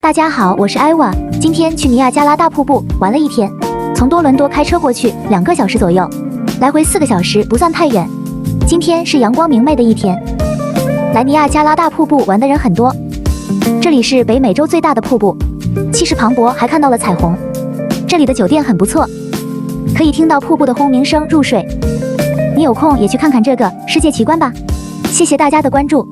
大家好，我是艾娃。今天去尼亚加拉大瀑布玩了一天，从多伦多开车过去2个小时左右，来回4个小时，不算太远。今天是阳光明媚的一天，来尼亚加拉大瀑布玩的人很多。这里是北美洲最大的瀑布，气势磅礴，还看到了彩虹。这里的酒店很不错，可以听到瀑布的轰鸣声入睡。你有空也去看看这个世界奇观吧。谢谢大家的关注。